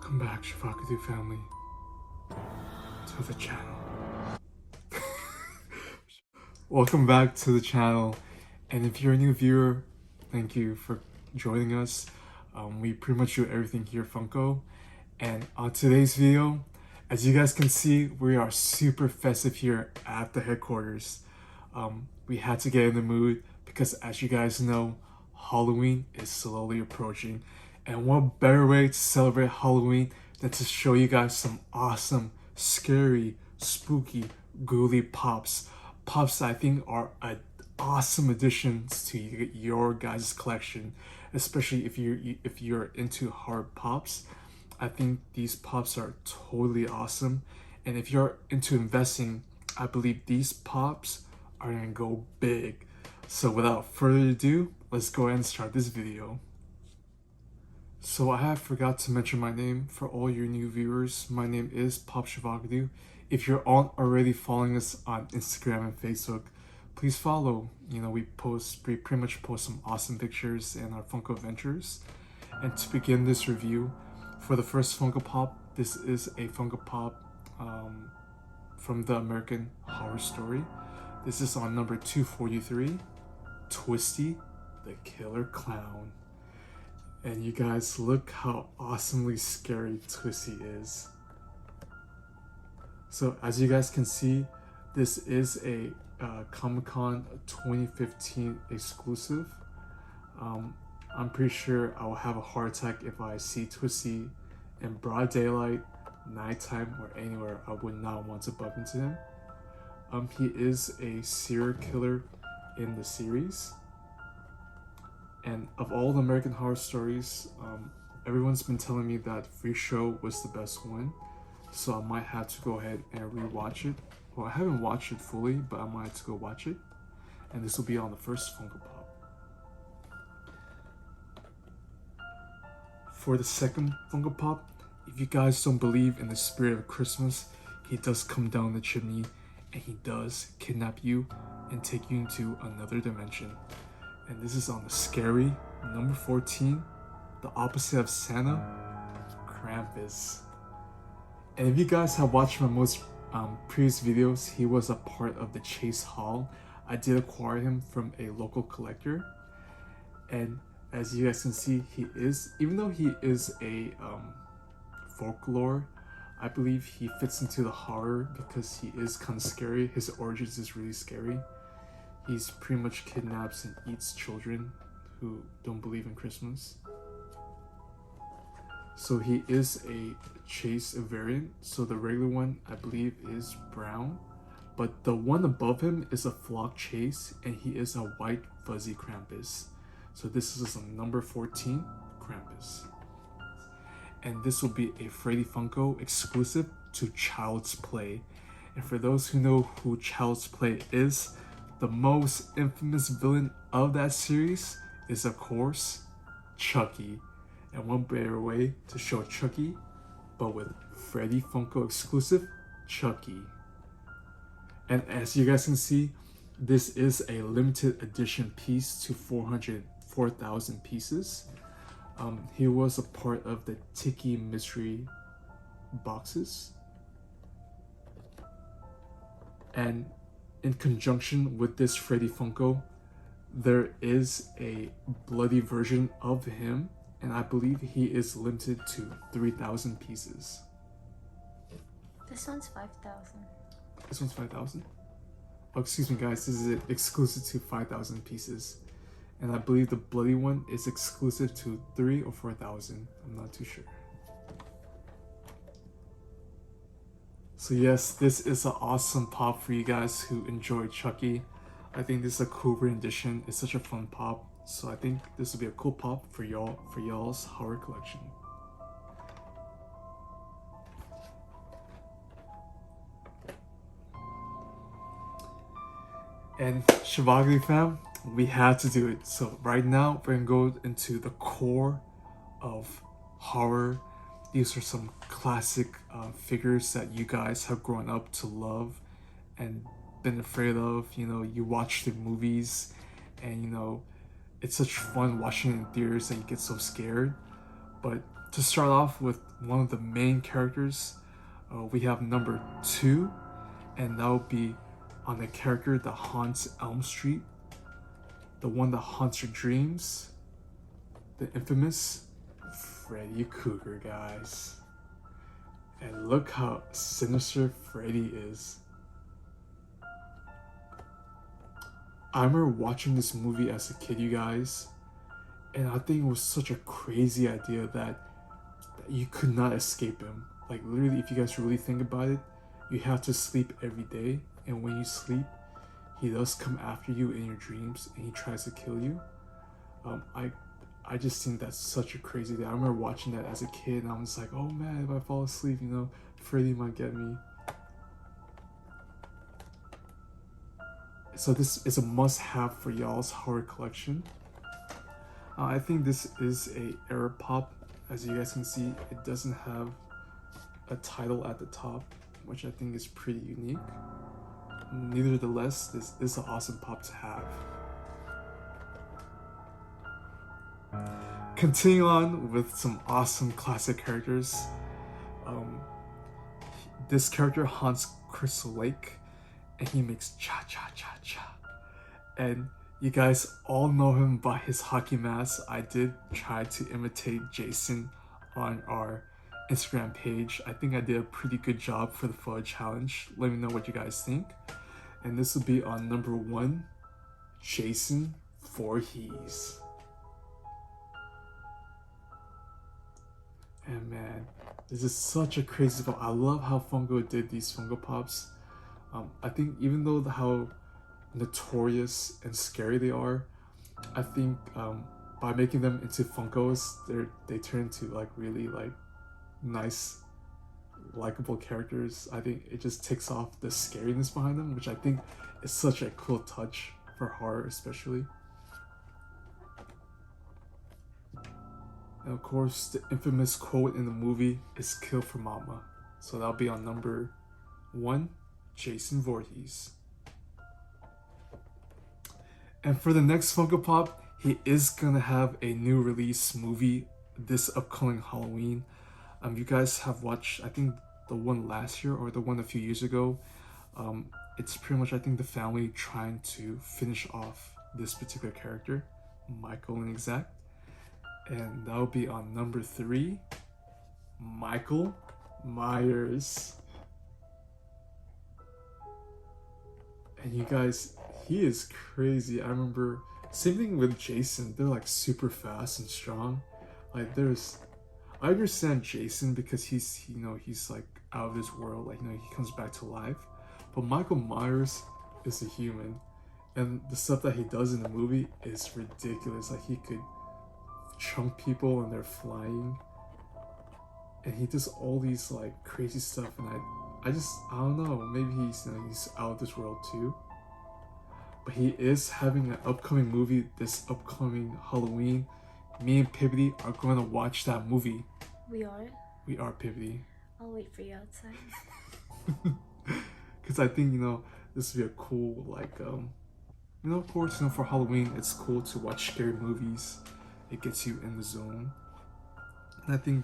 Welcome back, Shavocado family, to the channel. Welcome back to the channel, and if you're a new viewer, thank you for joining us. We pretty much do everything here at Funko, and on today's video, as you guys can see, we are super festive here at the headquarters. We had to get in the mood because, as you guys know, Halloween is slowly approaching, and what better way to celebrate Halloween than to show you guys some awesome, scary, spooky, ghouly pops. Pops that I think are an awesome additions to your guys' collection, especially if you're into hard pops. I think these pops are totally awesome, and if you're into investing, I believe these pops are gonna go big. So without further ado, let's go ahead and start this video. So I have forgot to mention my name for all your new viewers. My name is Pop Shavocado. If you're already following us on Instagram and Facebook, please follow. You know, we pretty much post some awesome pictures and our Funko adventures. And to begin this review, for the first Funko Pop, this is a Funko Pop from the American Horror Story. This is on number 243, Twisty the Killer Clown. And you guys, look how awesomely scary Twisty is. So as you guys can see, this is a Comic-Con 2015 exclusive. I'm pretty sure I will have a heart attack if I see Twisty in broad daylight, nighttime, or anywhere. I would not want to bump into him. He is a serial killer in the series. And of all the American Horror Stories, everyone's been telling me that Freak Show was the best one. So I might have to go ahead and rewatch it. Well, I haven't watched it fully, but I might have to go watch it. And this will be on the first Funko Pop. For the second Funko Pop, if you guys don't believe in the spirit of Christmas, he does come down the chimney and he does kidnap you and take you into another dimension. And this is on the scary number 14, the opposite of Santa, Krampus. And if you guys have watched my most previous videos, he was a part of the Chase Hall. I did acquire him from a local collector. And as you guys can see, he is, even though he is a folklore, I believe he fits into the horror because he is kind of scary. His origins is really scary. He's pretty much kidnaps and eats children who don't believe in Christmas. So he is a Chase variant. So the regular one, I believe, is brown. But the one above him is a flock Chase, and he is a white fuzzy Krampus. So this is a number 14 Krampus. And this will be a Freddy Funko exclusive to Child's Play. And for those who know who Child's Play is, the most infamous villain of that series is, of course, Chucky. And one better way to show Chucky, but with Freddy Funko exclusive Chucky. And as you guys can see, this is a limited edition piece to 4,000 pieces. He was a part of the Tiki mystery boxes. And in conjunction with this Freddy Funko, there is a bloody version of him, and I believe he is limited to 3,000 pieces. This one's 5,000. This one's 5,000? Oh, excuse me guys, this is exclusive to 5,000 pieces. And I believe the bloody one is exclusive to 3,000 or 4,000. I'm not too sure. So yes, this is an awesome pop for you guys who enjoy Chucky. I think this is a cool rendition. It's such a fun pop. So I think this will be a cool pop for y'all's horror collection. And Shavocado fam, we had to do it. So right now we're gonna go into the core of horror. These are some classic figures that you guys have grown up to love and been afraid of. You know, you watch the movies and you know, it's such fun watching it in theaters that you get so scared. But to start off with one of the main characters, we have number 2, and that will be on the character that haunts Elm Street, the one that haunts your dreams, the infamous Freddy Kreuger, guys. And look how sinister Freddy is. I remember watching this movie as a kid, you guys, and I think it was such a crazy idea that you could not escape him. Like literally, if you guys really think about it, you have to sleep every day, and when you sleep, he does come after you in your dreams and he tries to kill you. I just think that's such a crazy thing. I remember watching that as a kid and I was like, oh man, if I fall asleep, you know, Freddy might get me. So this is a must-have for y'all's horror collection. I think this is a error pop. As you guys can see, it doesn't have a title at the top, which I think is pretty unique. Nevertheless, this is an awesome pop to have. Continuing on with some awesome classic characters. This character haunts Crystal Lake and he makes cha cha cha cha. And you guys all know him by his hockey mask. I did try to imitate Jason on our Instagram page. I think I did a pretty good job for the photo challenge. Let me know what you guys think. And this will be on number 1, Jason Voorhees. And man, this is such a crazy pop. I love how Funko did these Funko Pops. I think even though how notorious and scary they are, I think by making them into Funkos, they turn into like really like nice, likable characters. I think it just takes off the scariness behind them, which I think is such a cool touch for horror especially. And of course, the infamous quote in the movie is "Kill for Mama." So that'll be on number 1, Jason Voorhees. And for the next Funko Pop, he is gonna have a new release movie this upcoming Halloween. You guys have watched, I think, the one last year or the one a few years ago. It's pretty much, I think, the family trying to finish off this particular character, Michael in exact. And that'll be on number 3, Michael Myers. And you guys, he is crazy. I remember, same thing with Jason. They're like super fast and strong. Like I understand Jason because he's like out of this world. Like, he comes back to life. But Michael Myers is a human. And the stuff that he does in the movie is ridiculous. Like, he could chunk people and they're flying. And he does all these like crazy stuff. And I don't know. Maybe he's out of this world too. But he is having an upcoming movie this upcoming Halloween. Me and Pibbity are going to watch that movie. We are? We are, Pibbity. I'll wait for you outside. Because I think, this would be a cool, like, of course, for Halloween, it's cool to watch scary movies. It gets you in the zone. And I think,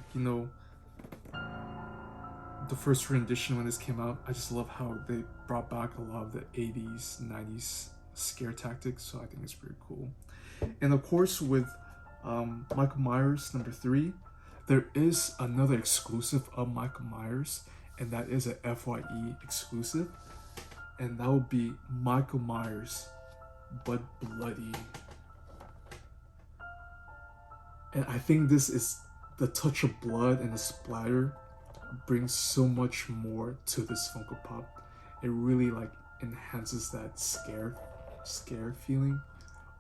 the first rendition when this came out, I just love how they brought back a lot of the 80s, 90s scare tactics. So I think it's pretty cool. And of course, with Michael Myers, number 3, there is another exclusive of Michael Myers, and that is a FYE exclusive, and that will be Michael Myers, but bloody. And I think this is the touch of blood and the splatter brings so much more to this Funko Pop. It really like enhances that scare feeling,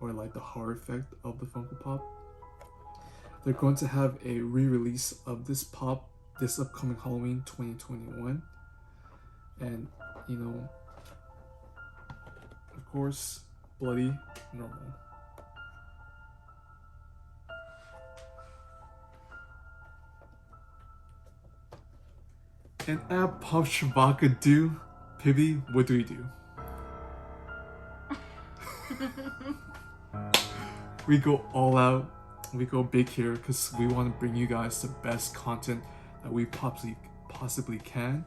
or like the horror effect of the Funko Pop. They're going to have a re-release of this pop this upcoming Halloween 2021. And, of course, bloody normal. And at Pop Shavocado, Pibby, what do we do? We go all out we go big here because we want to bring you guys the best content that we possibly can.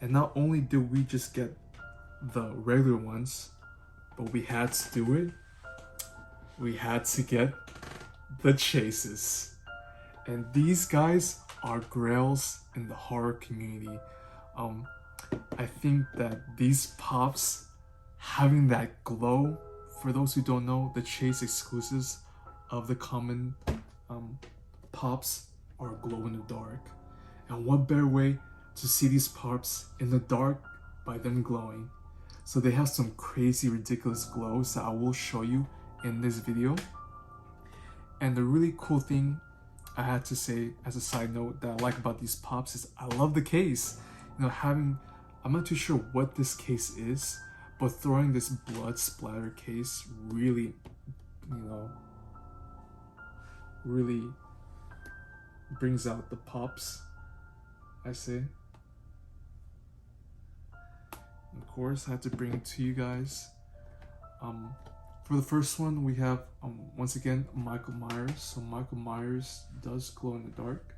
And not only did we just get the regular ones, but we had to do it. We had to get the chases. And these guys are grails in the horror community. I think that these pops having that glow, for those who don't know, the chase exclusives of the common pops are glow in the dark. And what better way to see these pops in the dark by them glowing. So they have some crazy ridiculous glows that I will show you in this video. And the really cool thing I had to say as a side note that I like about these pops is I love the case. You know, I'm not too sure what this case is, but throwing this blood splatter case really, really brings out the pops, I say. Of course, I had to bring it to you guys. For the first one, we have, once again, Michael Myers. So Michael Myers does glow in the dark.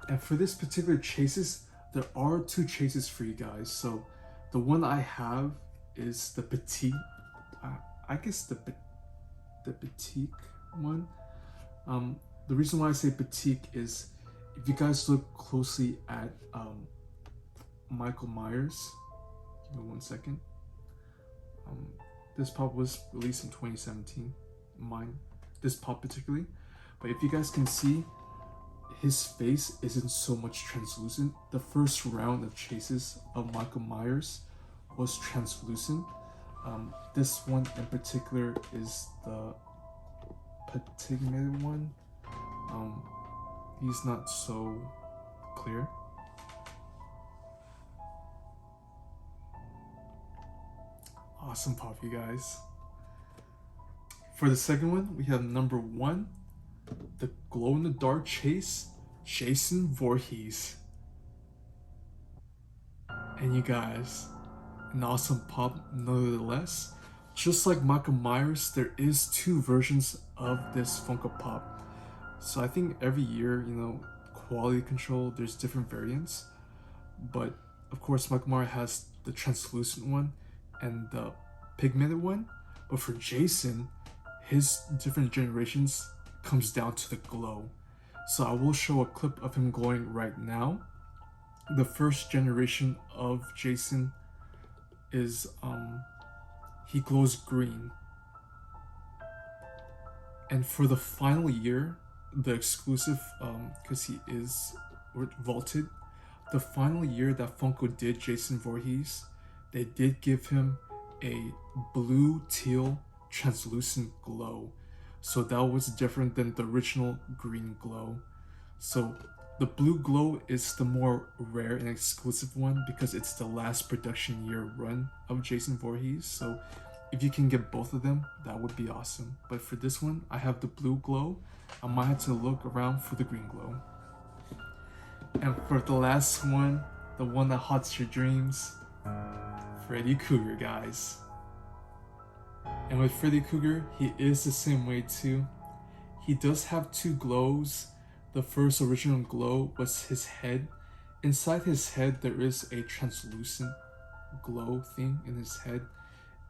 And for this particular chases, there are two chases for you guys. So the one I have is the petite, I guess the petite one. The reason why I say petite is if you guys look closely at Michael Myers, give me 1 second. This pop was released in 2017, this pop particularly. But if you guys can see, his face isn't so much translucent. The first round of chases of Michael Myers was translucent. This one in particular is the pigmented one. He's not so clear. Awesome pop, you guys. For the second one, we have number 1, the glow-in-the-dark chase, Jason Voorhees. And you guys, an awesome pop nonetheless. Just like Michael Myers, there is 2 versions of this Funko Pop. So I think every year, quality control, there's different variants. But of course, Michael Myers has the translucent one and the pigmented one. But for Jason, his different generations comes down to the glow. So I will show a clip of him glowing right now. The first generation of Jason is he glows green. And for the final year, the exclusive, because he is vaulted, the final year that Funko did Jason Voorhees, they did give him a blue teal translucent glow. So that was different than the original green glow. So the blue glow is the more rare and exclusive one because it's the last production year run of Jason Voorhees. So if you can get both of them, that would be awesome. But for this one, I have the blue glow. I might have to look around for the green glow. And for the last one, the one that haunts your dreams, Freddy Kreuger, guys. And with Freddy Kreuger, he is the same way too. He does have 2 glows. The first original glow was his head. Inside his head, there is a translucent glow thing in his head.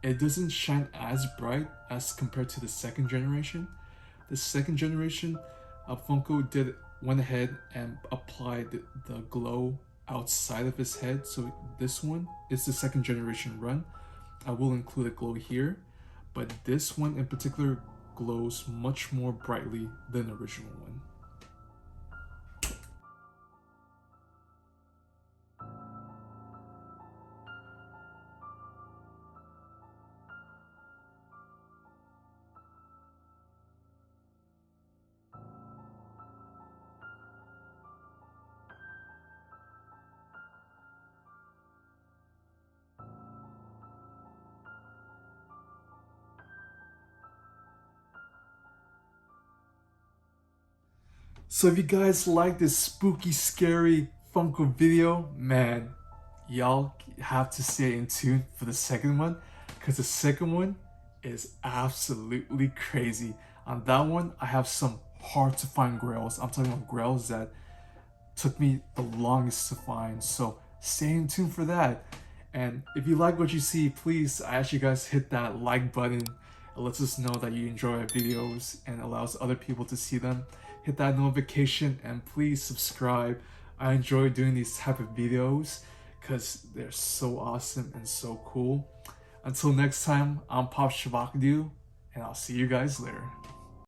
It doesn't shine as bright as compared to the second generation. The second generation, Funko went ahead and applied the glow outside of his head. So this one is the second generation run. I will include a glow here, but this one in particular glows much more brightly than the original one. So if you guys like this spooky, scary Funko video, man, y'all have to stay in tune for the second one, because the second one is absolutely crazy. On that one, I have some hard to find grails. I'm talking about grails that took me the longest to find. So stay in tune for that. And if you like what you see, please, I ask you guys hit that like button. It lets us know that you enjoy our videos and allows other people to see them. Hit that notification and please subscribe. I enjoy doing these type of videos because they're so awesome and so cool. Until next time, I'm Pop Shavocado, and I'll see you guys later.